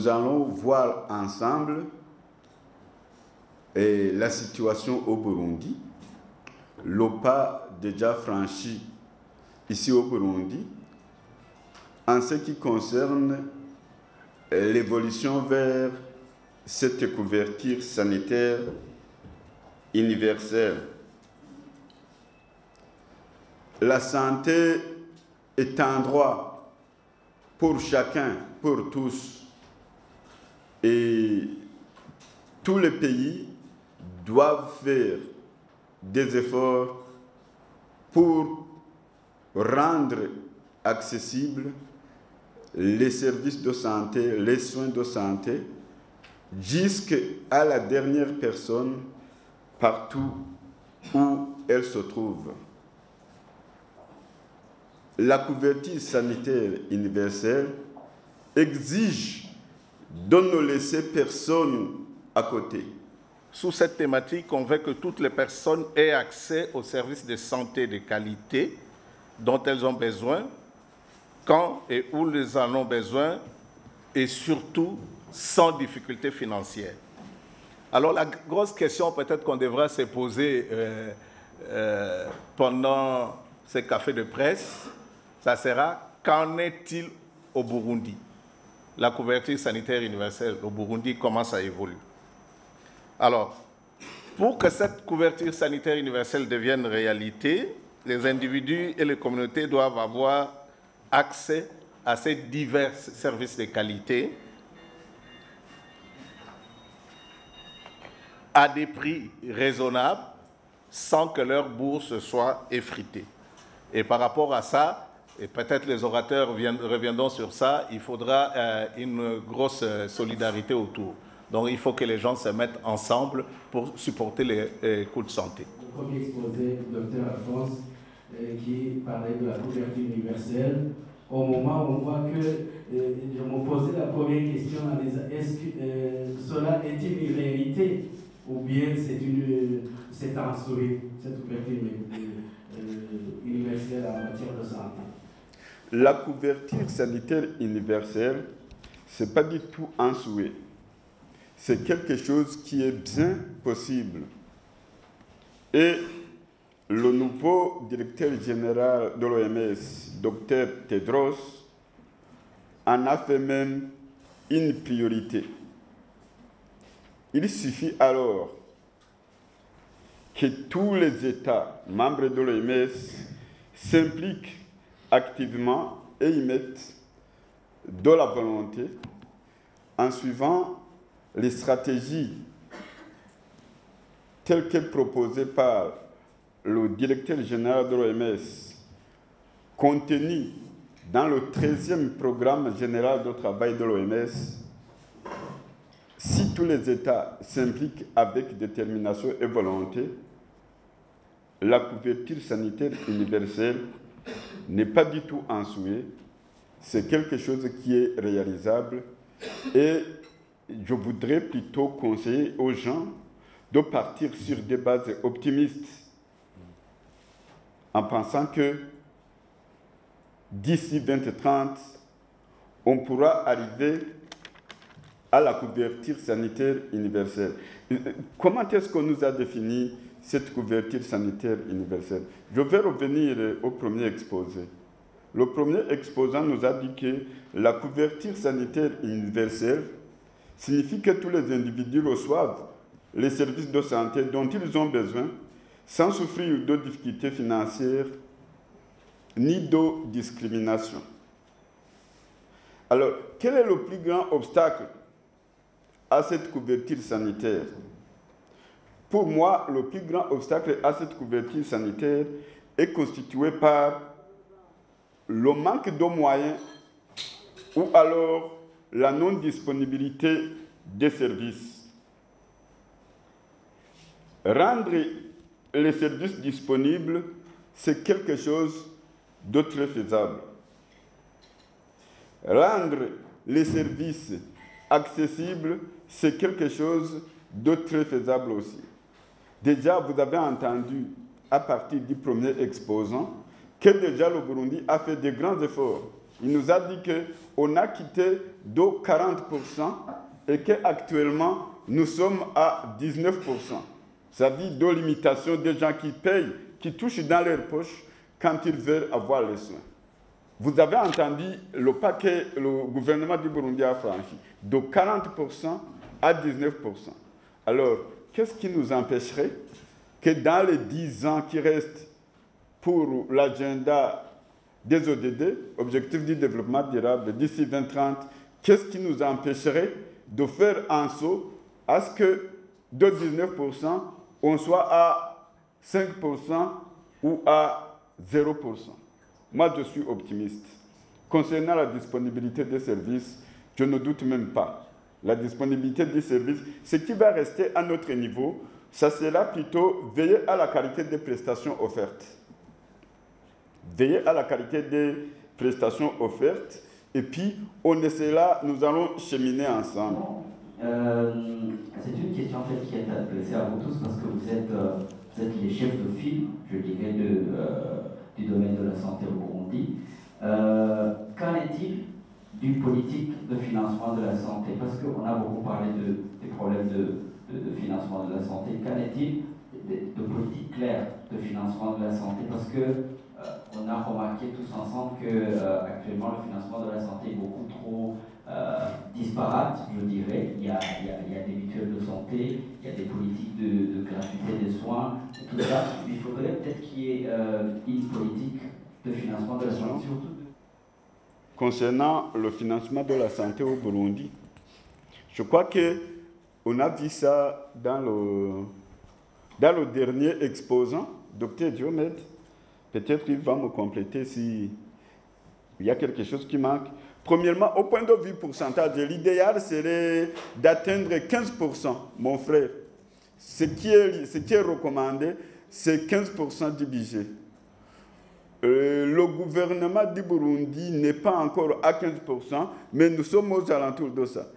nous allons voir ensemble la situation au Burundi, le pas déjà franchi ici au Burundi, en ce qui concerne l'évolution vers cette couverture sanitaire universelle. La santé est un droit pour chacun, pour tous, et tous les pays doivent faire des efforts pour rendre accessibles les services de santé, les soins de santé, jusqu'à la dernière personne, partout où elle se trouve. La couverture sanitaire universelle exige de ne laisser personne à côté. Sous cette thématique, on veut que toutes les personnes aient accès aux services de santé de qualité dont elles ont besoin, quand et où elles en ont besoin, et surtout sans difficulté financière. Alors la grosse question peut-être qu'on devra se poser pendant ces cafés de presse, ça sera: qu'en est-il au Burundi? La couverture sanitaire universelle au Burundi, comment ça évolue? Alors, pour que cette couverture sanitaire universelle devienne réalité, les individus et les communautés doivent avoir accès à ces divers services de qualité à des prix raisonnables sans que leur bourse soit effritée. Et par rapport à ça, et peut-être les orateurs reviendront sur ça, il faudra une grosse solidarité autour. Donc il faut que les gens se mettent ensemble pour supporter les coûts de santé. Le premier exposé, le Dr Alphonse, qui parlait de la couverture universelle, au moment où on voit que je me posais la première question en disant: est-ce que cela est-il une réalité ou bien c'est un souhait, cette couverture universelle en matière de santé? La couverture sanitaire universelle, ce n'est pas du tout un souhait. C'est quelque chose qui est bien possible. Et le nouveau directeur général de l'OMS, Dr Tedros, en a fait même une priorité. Il suffit alors que tous les États membres de l'OMS s'impliquent activement et y mettent de la volonté en suivant les stratégies telles que proposées par le directeur général de l'OMS, contenues dans le 13e programme général de travail de l'OMS. Si tous les États s'impliquent avec détermination et volonté, la couverture sanitaire universelle n'est pas du tout un souhait, c'est quelque chose qui est réalisable, et je voudrais plutôt conseiller aux gens de partir sur des bases optimistes en pensant que d'ici 2030, on pourra arriver à la couverture sanitaire universelle. Comment est-ce qu'on nous a défini cette couverture sanitaire universelle? Je vais revenir au premier exposé. Le premier exposant nous a dit que la couverture sanitaire universelle signifie que tous les individus reçoivent les services de santé dont ils ont besoin sans souffrir de difficultés financières ni de discrimination. Alors, quel est le plus grand obstacle à cette couverture sanitaire? Pour moi, le plus grand obstacle à cette couverture sanitaire est constitué par le manque de moyens ou alors la non-disponibilité des services. Rendre les services disponibles, c'est quelque chose de très faisable. Rendre les services accessibles, c'est quelque chose de très faisable aussi. Déjà, vous avez entendu, à partir du premier exposant, que déjà le Burundi a fait de grands efforts Il nous a dit qu'on a quitté de 40% et qu'actuellement, nous sommes à 19%. C'est-à-dire de limitation des gens qui payent, qui touchent dans leur poche quand ils veulent avoir les soins. Vous avez entendu le paquet que le gouvernement du Burundi a franchi, de 40% à 19%. Alors, qu'est-ce qui nous empêcherait que dans les 10 ans qui restent pour l'agenda des ODD, Objectifs du développement durable, d'ici 2030, qu'est-ce qui nous empêcherait de faire un saut à ce que de 19%, on soit à 5% ou à 0%? Moi, je suis optimiste. Concernant la disponibilité des services, je ne doute même pas. La disponibilité des services, ce qui va rester à notre niveau, ça sera plutôt veiller à la qualité des prestations offertes. Veiller à la qualité des prestations offertes, et puis on essaiera, nous allons cheminer ensemble. C'est une question en fait qui est adressée à vous tous parce que vous êtes les chefs de file, je dirais, du domaine de la santé au Burundi. Qu'en est-il du politique de financement de la santé? Parce qu'on a beaucoup parlé des problèmes de financement de la santé. Qu'en est-il de politique claire de financement de la santé? Parce que on a remarqué tous ensemble que actuellement le financement de la santé est beaucoup trop disparate, je dirais. Il y a des mutuelles de santé, il y a des politiques de gratuité des soins, tout ça. Il faudrait peut-être qu'il y ait une politique de financement de la santé, surtout. Concernant le financement de la santé au Burundi, je crois qu'on a vu ça dans le dernier exposant, Dr Diomède. Peut-être qu'il va me compléter s'il y a quelque chose qui manque. Premièrement, au point de vue pourcentage, l'idéal serait d'atteindre 15%, mon frère. Ce qui est recommandé, c'est 15% du budget. Le gouvernement du Burundi n'est pas encore à 15%, mais nous sommes aux alentours de ça.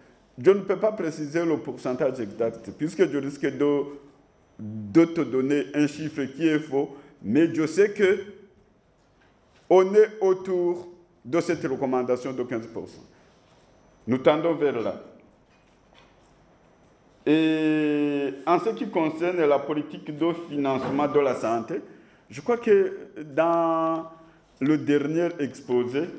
Je ne peux pas préciser le pourcentage exact, puisque je risque de te donner un chiffre qui est faux, mais je sais qu'on est autour de cette recommandation de 15%. Nous tendons vers là. Et en ce qui concerne la politique de financement de la santé, je crois que dans le dernier exposé,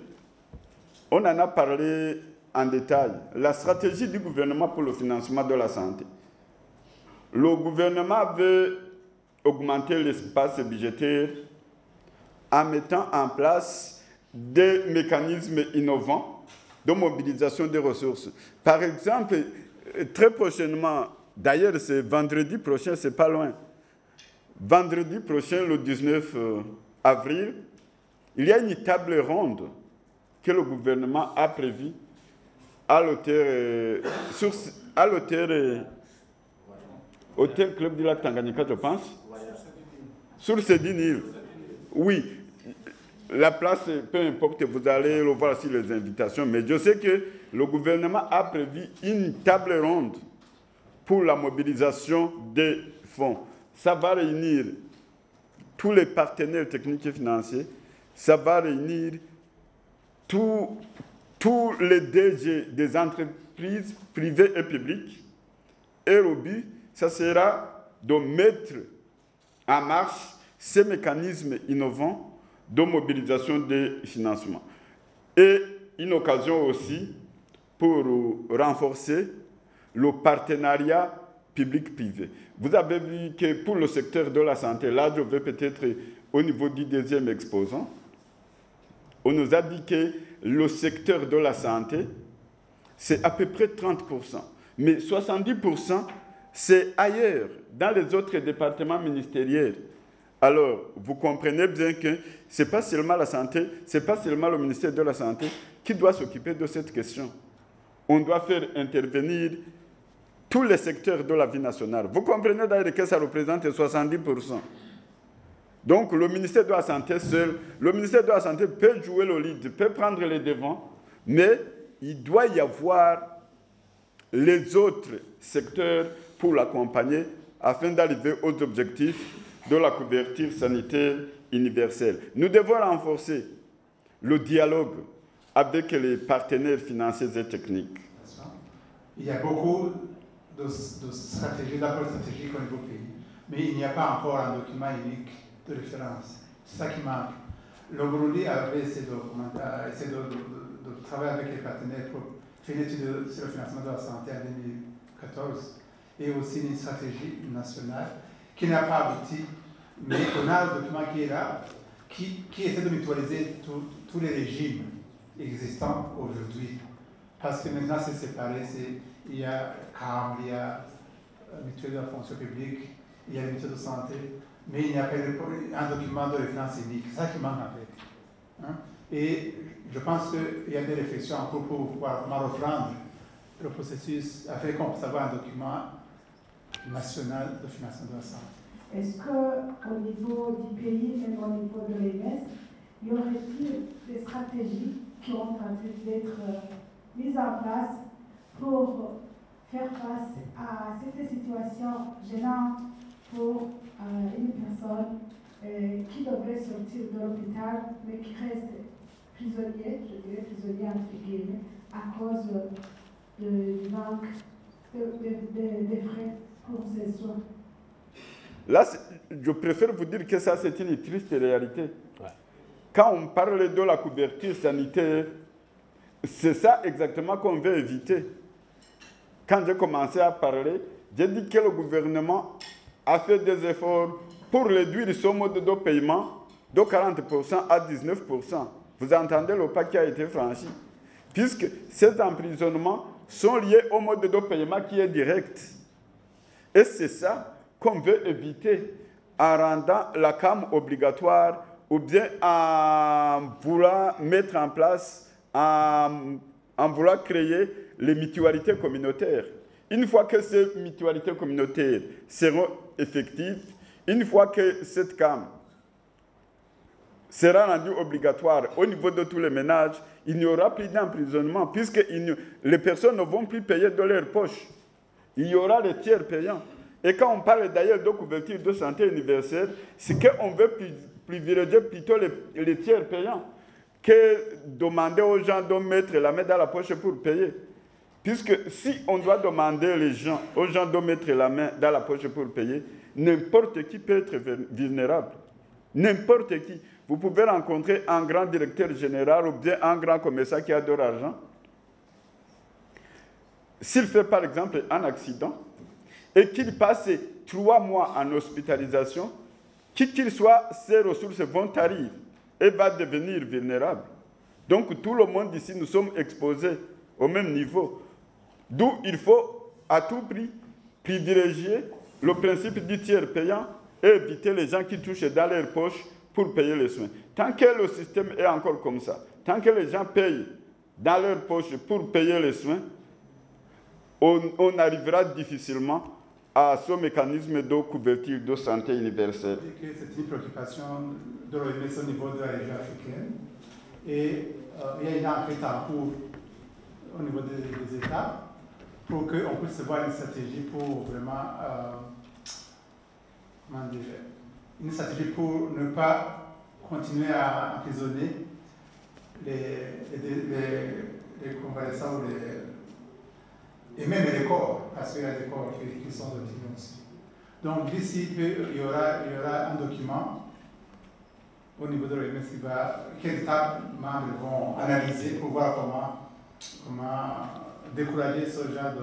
on en a parlé en détail. La stratégie du gouvernement pour le financement de la santé. Le gouvernement veut augmenter l'espace budgétaire en mettant en place des mécanismes innovants de mobilisation des ressources. Par exemple, très prochainement, d'ailleurs c'est vendredi prochain, c'est pas loin, vendredi prochain, le 19 avril, il y a une table ronde que le gouvernement a prévue à l'hôtel Hôtel Club du Lac Tanganyika, je pense. Sur Sédine. Oui, la place, peu importe, vous allez le voir sur les invitations, mais je sais que le gouvernement a prévu une table ronde pour la mobilisation des fonds. Ça va réunir tous les partenaires techniques et financiers, ça va réunir tous les DG des entreprises privées et publiques, et le but, ça sera de mettre en marche ces mécanismes innovants de mobilisation des financements. Et une occasion aussi pour renforcer le partenariat public-privé. Vous avez vu que pour le secteur de la santé, là je vais peut-être au niveau du deuxième exposant, on nous a dit que le secteur de la santé, c'est à peu près 30%. Mais 70%, c'est ailleurs, dans les autres départements ministériels. Alors, vous comprenez bien que ce n'est pas seulement la santé, ce n'est pas seulement le ministère de la Santé qui doit s'occuper de cette question. On doit faire intervenir tous les secteurs de la vie nationale. Vous comprenez d'ailleurs que ça représente 70%. Donc, le ministère de la Santé seul, le ministère de la Santé peut jouer le lead, peut prendre les devants, mais il doit y avoir les autres secteurs pour l'accompagner afin d'arriver aux objectifs de la couverture sanitaire universelle. Nous devons renforcer le dialogue avec les partenaires financiers et techniques. Il y a beaucoup de stratégies, d'approches stratégiques au niveau pays, mais il n'y a pas encore un document unique de référence. C'est ça qui manque. Le Burundi avait essayé de travailler avec les partenaires pour faire une étude sur le financement de la santé en 2014 et aussi une stratégie nationale qui n'a pas abouti, mais on a un document qui est là, qui essaie de mutualiser tous les régimes existants aujourd'hui. Parce que maintenant c'est séparé, il y a CAM, il y a mutuelle de la fonction publique, il y a la mutuelle de santé, mais il n'y a pas un document de référence unique. C'est ça qui manque en fait. Hein? Et je pense qu'il y a des réflexions en cours pour pouvoir reprendre le processus afin qu'on puisse avoir un document national de financement de la santé. Est-ce qu'au niveau du pays, même au niveau de l'OMS, y aurait-il des stratégies qui ont tenté d'être mises en place pour faire face à cette situation gênante pour une personne qui devrait sortir de l'hôpital, mais qui reste prisonnier, je dirais prisonnier entre guillemets, à cause du manque de frais pour ses soins? Là, je préfère vous dire que ça, c'est une triste réalité. Ouais. Quand on parle de la couverture sanitaire, c'est ça exactement qu'on veut éviter. Quand j'ai commencé à parler, j'ai dit que le gouvernement a fait des efforts pour réduire son mode de paiement de 40% à 19%. Vous entendez le pas qui a été franchi? Puisque ces emprisonnements sont liés au mode de paiement qui est direct. Et c'est ça qu'on veut éviter en rendant la CAM obligatoire ou bien en vouloir mettre en place, en vouloir créer les mutualités communautaires. Une fois que ces mutualités communautaires seront effectives, une fois que cette CAM sera rendue obligatoire au niveau de tous les ménages, il n'y aura plus d'emprisonnement puisque les personnes ne vont plus payer de leur poche. Il y aura les tiers payants. Et quand on parle d'ailleurs de couverture de santé universelle, c'est qu'on veut privilégier plutôt les tiers payants que demander aux gens de mettre la main dans la poche pour payer. Puisque si on doit demander aux gens de mettre la main dans la poche pour payer, n'importe qui peut être vulnérable. N'importe qui. Vous pouvez rencontrer un grand directeur général ou bien un grand commerçant qui a de l'argent. S'il fait par exemple un accident et qu'il passe 3 mois en hospitalisation, qui qu'il soit, ses ressources vont tarir et va devenir vulnérable. Donc tout le monde ici, nous sommes exposés au même niveau. D'où il faut à tout prix privilégier le principe du tiers payant et éviter les gens qui touchent dans leur poche pour payer les soins. Tant que le système est encore comme ça, tant que les gens payent dans leur poche pour payer les soins, on arrivera difficilement à ce mécanisme de couverture de santé universelle. C'est une préoccupation de l'OMS au niveau de la région africaine. Et il y a une enquête en cours au niveau des États pour qu'on puisse voir une stratégie pour vraiment, une stratégie pour ne pas continuer à emprisonner les convalescents et même les corps, parce qu'il y a des corps qui sont optimaux aussi. Donc d'ici peu, il y aura un document au niveau de l'OMS que les États membres vont analyser pour voir comment décourager ce genre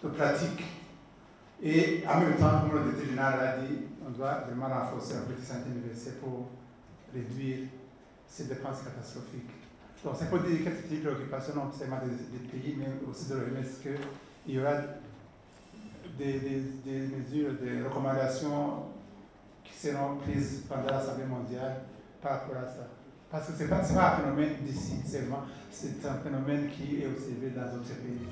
de pratiques. Et en même temps, comme le directeur général a dit, on doit vraiment renforcer la politique santé universelle pour réduire ces dépenses catastrophiques. Donc, c'est pour dire que c'est une préoccupation non seulement des pays, mais aussi de l'OMS, qu'il y aura des mesures, des recommandations qui seront prises pendant l'Assemblée mondiale par rapport à ça. Parce que ce n'est pas un phénomène d'ici seulement, c'est un phénomène qui est observé dans d'autres pays.